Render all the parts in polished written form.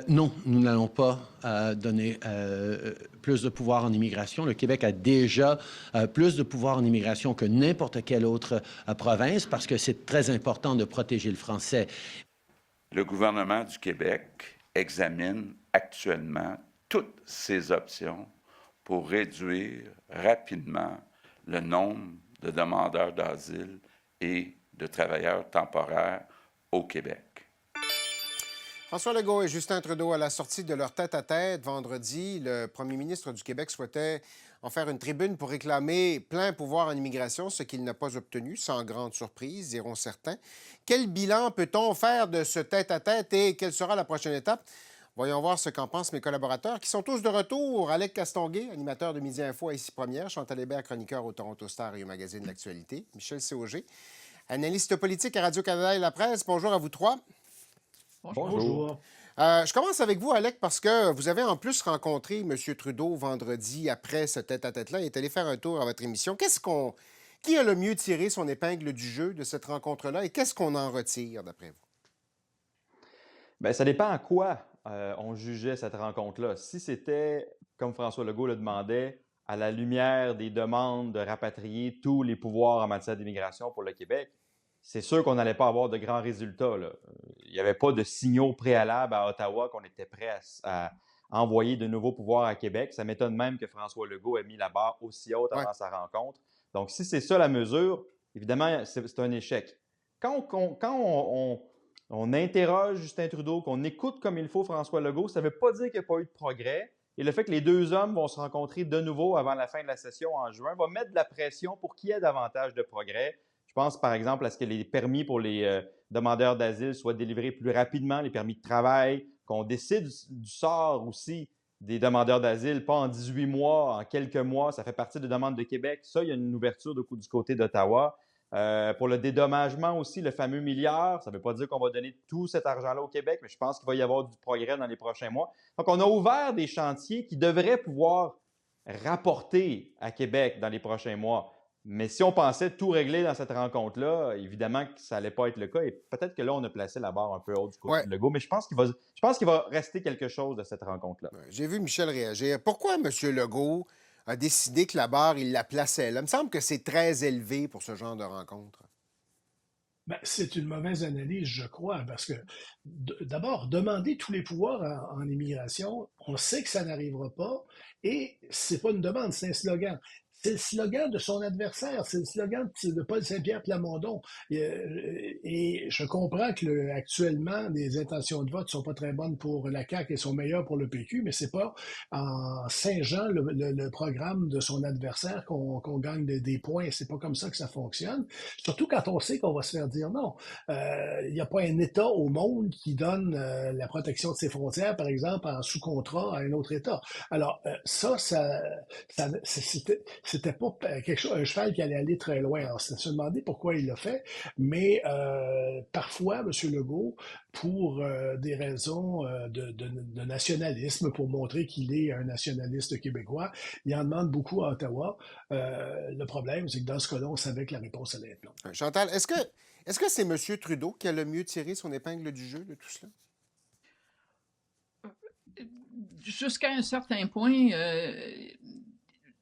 Non, nous n'allons pas donner plus de pouvoir en immigration. Le Québec a déjà plus de pouvoir en immigration que n'importe quelle autre province parce que c'est très important de protéger le français. Le gouvernement du Québec examine actuellement toutes ces options pour réduire rapidement le nombre de demandeurs d'asile et de travailleurs temporaires au Québec. François Legault et Justin Trudeau, à la sortie de leur tête-à-tête vendredi, le premier ministre du Québec souhaitait en faire une tribune pour réclamer plein pouvoir en immigration, ce qu'il n'a pas obtenu, sans grande surprise, diront certains. Quel bilan peut-on faire de ce tête-à-tête et quelle sera la prochaine étape? Voyons voir ce qu'en pensent mes collaborateurs, qui sont tous de retour. Alec Castonguay, animateur de Midi Info à Ici Première, Chantal Hébert, chroniqueur au Toronto Star et au magazine L'Actualité, Michel Sauger, analyste politique à Radio-Canada et La Presse. Bonjour à vous trois. Bonjour. Je commence avec vous, Alec, parce que vous avez en plus rencontré M. Trudeau vendredi après ce tête-à-tête-là. Il est allé faire un tour à votre émission. Qui a le mieux tiré son épingle du jeu de cette rencontre-là et qu'est-ce qu'on en retire, d'après vous? Bien, ça dépend à quoi on jugeait cette rencontre-là. Si c'était, comme François Legault le demandait, à la lumière des demandes de rapatrier tous les pouvoirs en matière d'immigration pour le Québec, c'est sûr qu'on n'allait pas avoir de grands résultats, là. Il n'y avait pas de signaux préalables à Ottawa qu'on était prêt à envoyer de nouveaux pouvoirs à Québec. Ça m'étonne même que François Legault ait mis la barre aussi haute avant sa rencontre. Donc, si c'est ça la mesure, évidemment, c'est un échec. Quand on interroge Justin Trudeau, qu'on écoute comme il faut François Legault, ça ne veut pas dire qu'il n'y a pas eu de progrès. Et le fait que les deux hommes vont se rencontrer de nouveau avant la fin de la session en juin va mettre de la pression pour qu'il y ait davantage de progrès. Je pense, par exemple, à ce que les permis pour les demandeurs d'asile soient délivrés plus rapidement, les permis de travail, qu'on décide du sort aussi des demandeurs d'asile, pas en 18 mois, en quelques mois. Ça fait partie des demandes de Québec. Ça, il y a une ouverture du côté d'Ottawa. Pour le dédommagement aussi, le fameux milliard, ça ne veut pas dire qu'on va donner tout cet argent-là au Québec, mais je pense qu'il va y avoir du progrès dans les prochains mois. Donc, on a ouvert des chantiers qui devraient pouvoir rapporter à Québec dans les prochains mois. Mais si on pensait tout régler dans cette rencontre-là, évidemment que ça n'allait pas être le cas. Et peut-être que là, on a placé la barre un peu haute du côté de Legault. Mais je pense qu'il va rester quelque chose de cette rencontre-là. J'ai vu Michel réagir. Pourquoi M. Legault a décidé que la barre, il la plaçait là? Il me semble que c'est très élevé pour ce genre de rencontre. Ben, c'est une mauvaise analyse, je crois, parce que d'abord, demander tous les pouvoirs en immigration, on sait que ça n'arrivera pas, et c'est pas une demande, c'est un slogan. C'est le slogan de son adversaire, c'est le slogan de Paul Saint-Pierre Plamondon. Et je comprends que actuellement, les intentions de vote sont pas très bonnes pour la CAQ et sont meilleures pour le PQ, mais c'est pas en singeant le programme de son adversaire qu'on gagne des points. C'est pas comme ça que ça fonctionne. Surtout quand on sait qu'on va se faire dire non. Il n'y a pas un État au monde qui donne la protection de ses frontières, par exemple, en sous-contrat à un autre État. Alors, c'était pas quelque chose, un cheval qui allait aller très loin. Alors, c'est se demander pourquoi il l'a fait, mais parfois, M. Legault, pour des raisons de nationalisme, pour montrer qu'il est un nationaliste québécois, il en demande beaucoup à Ottawa. Le problème, c'est que dans ce cas-là, on savait que la réponse allait être non. Chantal, est-ce que c'est M. Trudeau qui a le mieux tiré son épingle du jeu de tout cela? Jusqu'à un certain point,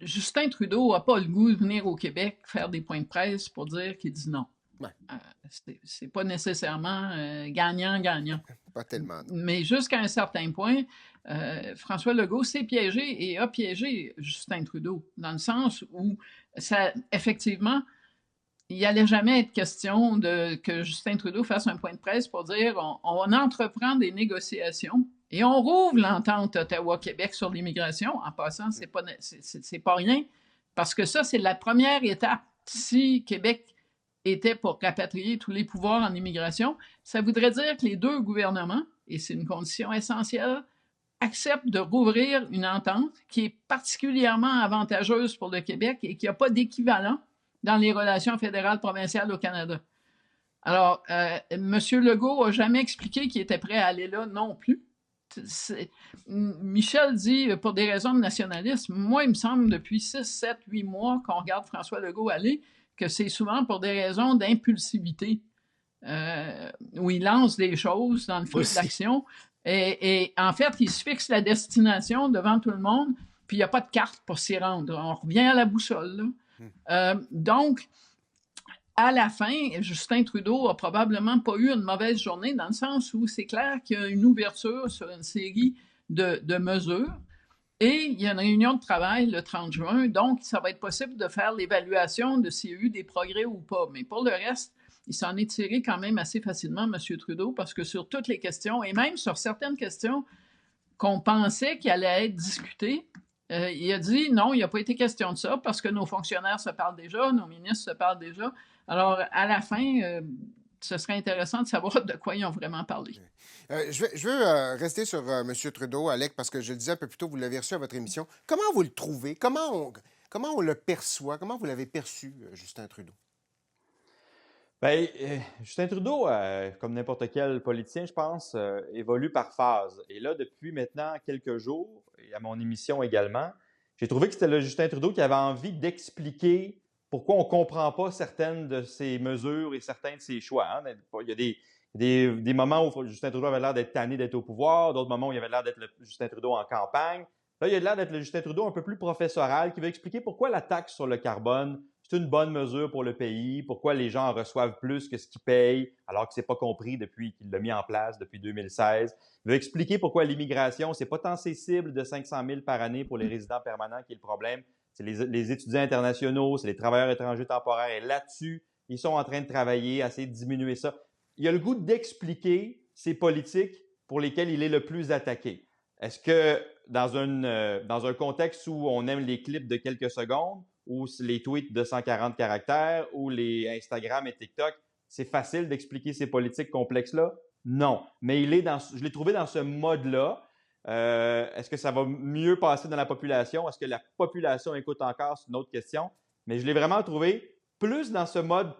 Justin Trudeau n'a pas le goût de venir au Québec faire des points de presse pour dire qu'il dit non. Ouais. C'est pas nécessairement gagnant-gagnant. Pas tellement. Non. Mais jusqu'à un certain point, François Legault s'est piégé et a piégé Justin Trudeau, dans le sens où, effectivement, il n'allait jamais être question que Justin Trudeau fasse un point de presse pour dire on entreprend des négociations et on rouvre l'entente Ottawa-Québec sur l'immigration. En passant, c'est pas rien, parce que ça, c'est la première étape. Si Québec était pour rapatrier tous les pouvoirs en immigration, ça voudrait dire que les deux gouvernements, et c'est une condition essentielle, acceptent de rouvrir une entente qui est particulièrement avantageuse pour le Québec et qui n'a pas d'équivalent dans les relations fédérales provinciales au Canada. Alors, M. Legault n'a jamais expliqué qu'il était prêt à aller là non plus. Michel dit, pour des raisons de nationalisme, moi, il me semble, depuis 6, 7, 8 mois qu'on regarde François Legault aller, que c'est souvent pour des raisons d'impulsivité, où il lance des choses dans le feu de l'action, Et en fait, il se fixe la destination devant tout le monde, puis il n'y a pas de carte pour s'y rendre. On revient à la boussole, là. Donc, à la fin, Justin Trudeau a probablement pas eu une mauvaise journée dans le sens où c'est clair qu'il y a une ouverture sur une série de mesures et il y a une réunion de travail le 30 juin, donc ça va être possible de faire l'évaluation de s'il y a eu des progrès ou pas. Mais pour le reste, il s'en est tiré quand même assez facilement, M. Trudeau, parce que sur toutes les questions, et même sur certaines questions qu'on pensait qu'elles allaient être discutées, il a dit non, il n'y a pas été question de ça parce que nos fonctionnaires se parlent déjà, nos ministres se parlent déjà. Alors, à la fin, ce serait intéressant de savoir de quoi ils ont vraiment parlé. Je veux rester sur M. Trudeau, Alec, parce que je le disais un peu plus tôt, vous l'avez reçu à votre émission. Comment vous le trouvez? Comment on le perçoit? Comment vous l'avez perçu, Justin Trudeau? Bien, Justin Trudeau, comme n'importe quel politicien, je pense, évolue par phase. Et là, depuis maintenant quelques jours, et à mon émission également, j'ai trouvé que c'était le Justin Trudeau qui avait envie d'expliquer pourquoi on ne comprend pas certaines de ses mesures et certains de ses choix. Hein. Il y a des moments où Justin Trudeau avait l'air d'être tanné d'être au pouvoir, d'autres moments où il avait l'air d'être le Justin Trudeau en campagne. Là, il a l'air d'être le Justin Trudeau un peu plus professoral qui veut expliquer pourquoi la taxe sur le carbone, c'est une bonne mesure pour le pays, pourquoi les gens en reçoivent plus que ce qu'ils payent, alors que ce n'est pas compris depuis qu'il l'a mis en place depuis 2016. Il veut expliquer pourquoi l'immigration, ce n'est pas tant ses cibles de 500 000 par année pour les résidents permanents qui est le problème. C'est les étudiants internationaux, c'est les travailleurs étrangers temporaires. Et là-dessus, ils sont en train de travailler, à essayer de diminuer ça. Il a le goût d'expliquer ces politiques pour lesquelles il est le plus attaqué. Est-ce que dans un contexte où on aime les clips de quelques secondes, ou les tweets de 140 caractères, ou les Instagram et TikTok, c'est facile d'expliquer ces politiques complexes-là? Non. Mais je l'ai trouvé dans ce mode-là. Est-ce que ça va mieux passer dans la population? Est-ce que la population écoute encore? C'est une autre question. Mais je l'ai vraiment trouvé plus dans ce mode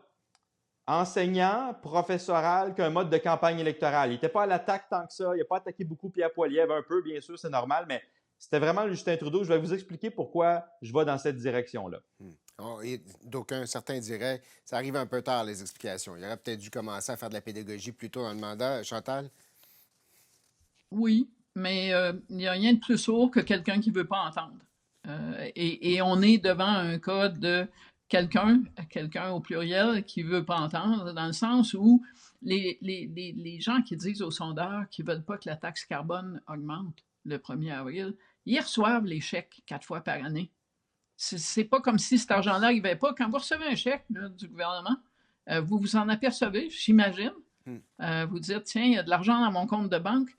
enseignant, professoral, qu'un mode de campagne électorale. Il n'était pas à l'attaque tant que ça. Il n'a pas attaqué beaucoup Pierre Poilievre, un peu, bien sûr, c'est normal, mais c'était vraiment le Justin Trudeau. Je vais vous expliquer pourquoi je vais dans cette direction-là. D'aucuns, certains diraient, ça arrive un peu tard, les explications. Il aurait peut-être dû commencer à faire de la pédagogie plus tôt dans le mandat. Chantal? Oui, mais il n'y a rien de plus sourd que quelqu'un qui ne veut pas entendre. Et on est devant un cas de quelqu'un au pluriel qui ne veut pas entendre, dans le sens où les gens qui disent aux sondeurs qu'ils ne veulent pas que la taxe carbone augmente le 1er avril, ils reçoivent les chèques 4 fois par année. C'est pas comme si cet argent-là n'arrivait pas. Quand vous recevez un chèque là, du gouvernement, vous vous en apercevez, j'imagine. Vous dites, tiens, il y a de l'argent dans mon compte de banque.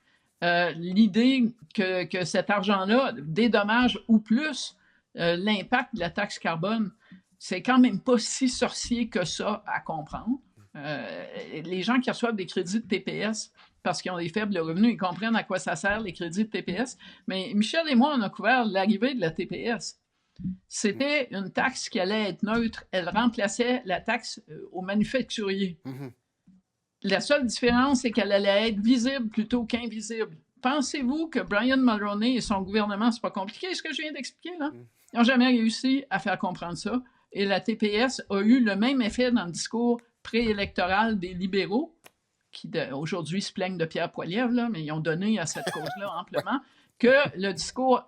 L'idée que cet argent-là dédommage ou plus l'impact de la taxe carbone, c'est quand même pas si sorcier que ça à comprendre. Les gens qui reçoivent des crédits de TPS parce qu'ils ont des faibles revenus, ils comprennent à quoi ça sert, les crédits de TPS. Mais Michel et moi, on a couvert l'arrivée de la TPS. C'était une taxe qui allait être neutre. Elle remplaçait la taxe aux manufacturiers. La seule différence, c'est qu'elle allait être visible plutôt qu'invisible. Pensez-vous que Brian Mulroney et son gouvernement, c'est pas compliqué ce que je viens d'expliquer, là? Ils n'ont jamais réussi à faire comprendre ça. Et la TPS a eu le même effet dans le discours préélectoral des libéraux, qui aujourd'hui se plaignent de Pierre Poilievre, là, mais ils ont donné à cette cause-là amplement, que le discours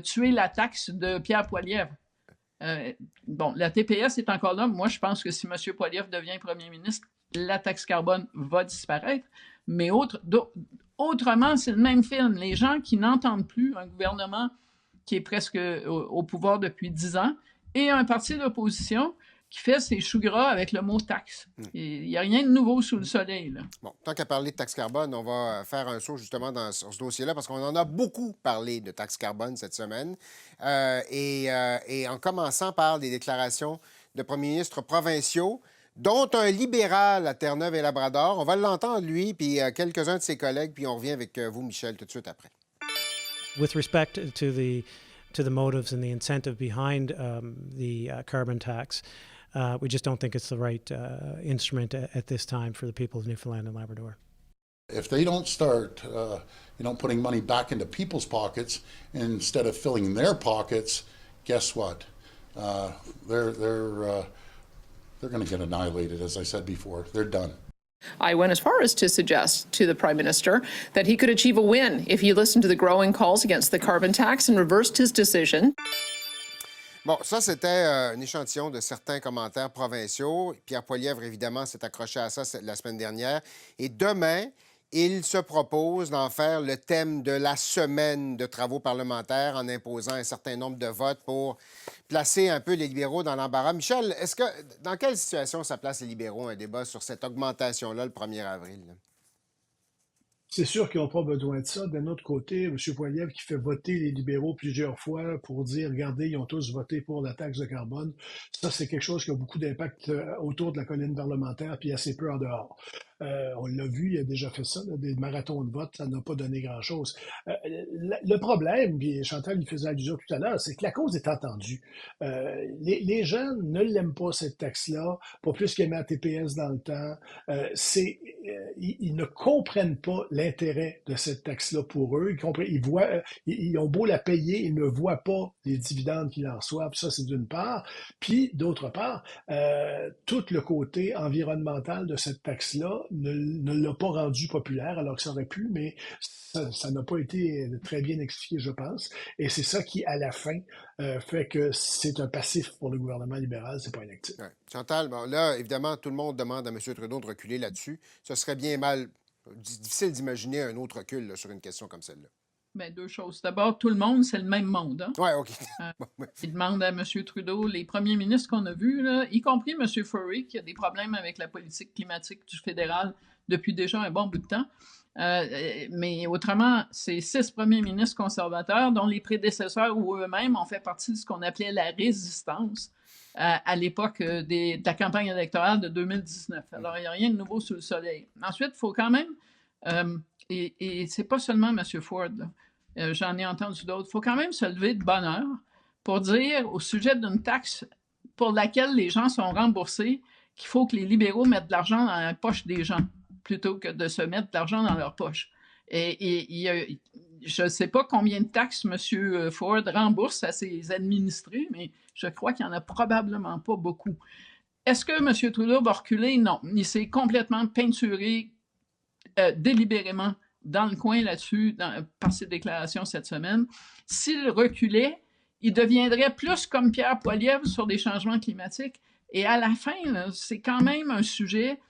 tuer la taxe de Pierre Poilievre. Bon, la TPS est encore là. Moi, je pense que si M. Poilievre devient premier ministre, la taxe carbone va disparaître. Mais autrement, c'est le même film. Les gens qui n'entendent plus un gouvernement qui est presque au pouvoir depuis 10 ans et un parti d'opposition qui fait ses choux gras avec le mot taxe. Il n'y a rien de nouveau sous le soleil, là. Bon, tant qu'à parler de taxe carbone, on va faire un saut justement sur ce dossier-là parce qu'on en a beaucoup parlé de taxe carbone cette semaine. Et en commençant par les déclarations de premiers ministres provinciaux, dont un libéral à Terre-Neuve et Labrador. On va l'entendre, lui, puis quelques-uns de ses collègues, puis on revient avec vous, Michel, tout de suite après. With respect to the motives and the incentive behind the carbon tax, we just don't think it's the right instrument at this time for the people of Newfoundland and Labrador. If they don't start, putting money back into people's pockets instead of filling their pockets, guess what? They're going to get annihilated, as I said before. They're done. I went as far as to suggest to the Prime Minister that he could achieve a win if he listened to the growing calls against the carbon tax and reversed his decision. Bon, ça, c'était un échantillon de certains commentaires provinciaux. Pierre Poilievre, évidemment, s'est accroché à ça la semaine dernière. Et demain, il se propose d'en faire le thème de la semaine de travaux parlementaires en imposant un certain nombre de votes pour placer un peu les libéraux dans l'embarras. Michel, dans quelle situation ça place les libéraux, un débat sur cette augmentation-là le 1er avril? Là? C'est sûr qu'ils n'ont pas besoin de ça. D'un autre côté, M. Poilievre qui fait voter les libéraux plusieurs fois pour dire, regardez, ils ont tous voté pour la taxe de carbone. Ça, c'est quelque chose qui a beaucoup d'impact autour de la colline parlementaire, puis assez peu en dehors. On l'a vu, il a déjà fait ça, là, des marathons de vote, ça n'a pas donné grand-chose. Le problème, puis Chantal y faisait allusion tout à l'heure, c'est que la cause est entendue. Les jeunes ne l'aiment pas, cette taxe-là, pas plus qu'aimer la TPS dans le temps. Ils ne comprennent pas l'intérêt de cette taxe-là pour eux. Ils ont beau la payer, ils ne voient pas les dividendes qu'ils en reçoivent. Ça, c'est d'une part. Puis, d'autre part, tout le côté environnemental de cette taxe-là ne l'a pas rendu populaire, alors que ça aurait pu, mais ça n'a pas été très bien expliqué, je pense. Et c'est ça qui, à la fin, fait que c'est un passif pour le gouvernement libéral, c'est pas un actif. Ouais. Chantal, bon, là, évidemment, tout le monde demande à M. Trudeau de reculer là-dessus. Ce serait bien difficile d'imaginer un autre recul là, sur une question comme celle-là. Bien, deux choses. D'abord, tout le monde, c'est le même monde. Hein? Oui, OK. Il demande à M. Trudeau, les premiers ministres qu'on a vus, là, y compris M. Furry, qui a des problèmes avec la politique climatique du fédéral depuis déjà un bon bout de temps. Mais autrement, c'est 6 premiers ministres conservateurs dont les prédécesseurs ou eux-mêmes ont fait partie de ce qu'on appelait la résistance à l'époque de la campagne électorale de 2019. Alors, il n'y a rien de nouveau sous le soleil. Ensuite, il faut quand même, et c'est pas seulement M. Ford, j'en ai entendu d'autres, il faut quand même se lever de bonne heure pour dire au sujet d'une taxe pour laquelle les gens sont remboursés qu'il faut que les libéraux mettent de l'argent dans la poche des gens plutôt que de se mettre de l'argent dans leur poche. Et je ne sais pas combien de taxes M. Ford rembourse à ses administrés, mais je crois qu'il n'y en a probablement pas beaucoup. Est-ce que M. Trudeau va reculer? Non. Il s'est complètement peinturé délibérément dans le coin là-dessus par ses déclarations cette semaine. S'il reculait, il deviendrait plus comme Pierre Poilievre sur des changements climatiques. Et à la fin, là, c'est quand même un sujet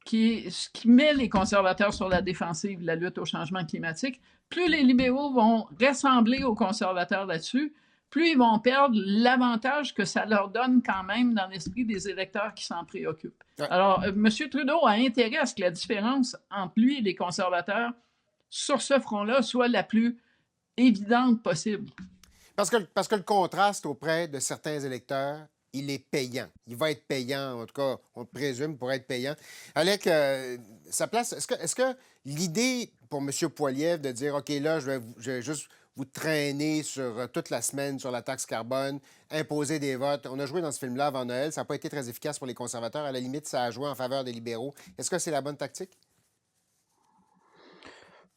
qui met les conservateurs sur la défensive, la lutte au changement climatique. Plus les libéraux vont ressembler aux conservateurs là-dessus, plus ils vont perdre l'avantage que ça leur donne quand même dans l'esprit des électeurs qui s'en préoccupent. Ouais. Alors, M. Trudeau a intérêt à ce que la différence entre lui et les conservateurs sur ce front-là soit la plus évidente possible. Parce que le contraste auprès de certains électeurs, il est payant. Il va être payant, en tout cas, on le présume, pour être payant. Alec, sa place, est-ce que l'idée pour M. Poilievre de dire, OK, là, je vais juste vous traîner sur toute la semaine sur la taxe carbone, imposer des votes. On a joué dans ce film-là avant Noël. Ça n'a pas été très efficace pour les conservateurs. À la limite, ça a joué en faveur des libéraux. Est-ce que c'est la bonne tactique?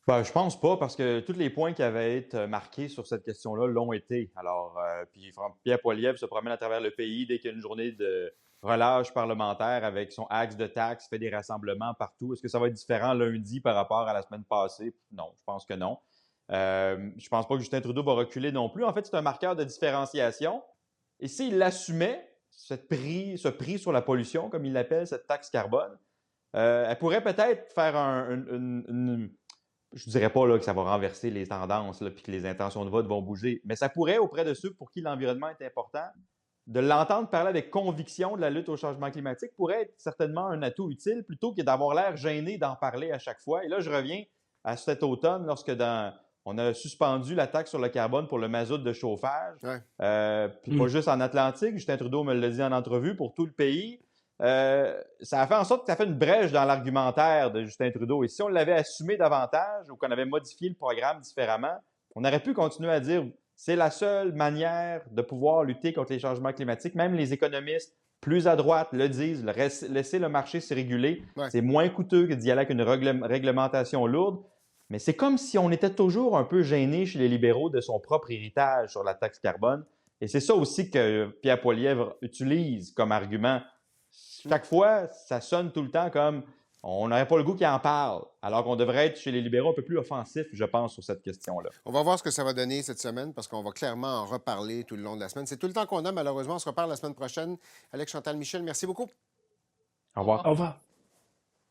Ben, je pense pas, parce que tous les points qui avaient été marqués sur cette question-là l'ont été. Alors, puis Pierre Poilievre se promène à travers le pays dès qu'il y a une journée de relâche parlementaire avec son axe de taxes, fait des rassemblements partout. Est-ce que ça va être différent lundi par rapport à la semaine passée? Non, je pense que non. Je pense pas que Justin Trudeau va reculer non plus. En fait, c'est un marqueur de différenciation. Et s'il assumait ce prix sur la pollution, comme il l'appelle, cette taxe carbone, elle pourrait peut-être faire je ne dirais pas là, que ça va renverser les tendances et que les intentions de vote vont bouger, mais ça pourrait, auprès de ceux pour qui l'environnement est important, de l'entendre parler avec conviction de la lutte au changement climatique pourrait être certainement un atout utile plutôt que d'avoir l'air gêné d'en parler à chaque fois. Et là, je reviens à cet automne, lorsque on a suspendu la taxe sur le carbone pour le mazout de chauffage. Ouais. Puis pas juste en Atlantique, Justin Trudeau me l'a dit en entrevue, pour tout le pays. Ça a fait en sorte que ça fait une brèche dans l'argumentaire de Justin Trudeau. Et si on l'avait assumé davantage ou qu'on avait modifié le programme différemment, on aurait pu continuer à dire c'est la seule manière de pouvoir lutter contre les changements climatiques. Même les économistes plus à droite le disent, laisser le marché se réguler. Ouais. C'est moins coûteux que d'y aller avec une réglementation lourde. Mais c'est comme si on était toujours un peu gêné chez les libéraux de son propre héritage sur la taxe carbone. Et c'est ça aussi que Pierre Poilievre utilise comme argument. Chaque fois, ça sonne tout le temps comme On n'aurait pas le goût qu'ils en parlent, alors qu'on devrait être chez les libéraux un peu plus offensifs, je pense, sur cette question-là. On va voir ce que ça va donner cette semaine parce qu'on va clairement en reparler tout le long de la semaine. C'est tout le temps qu'on a, malheureusement. On se reparle la semaine prochaine. Alex Chantal Michel, merci beaucoup. Au revoir. Au revoir.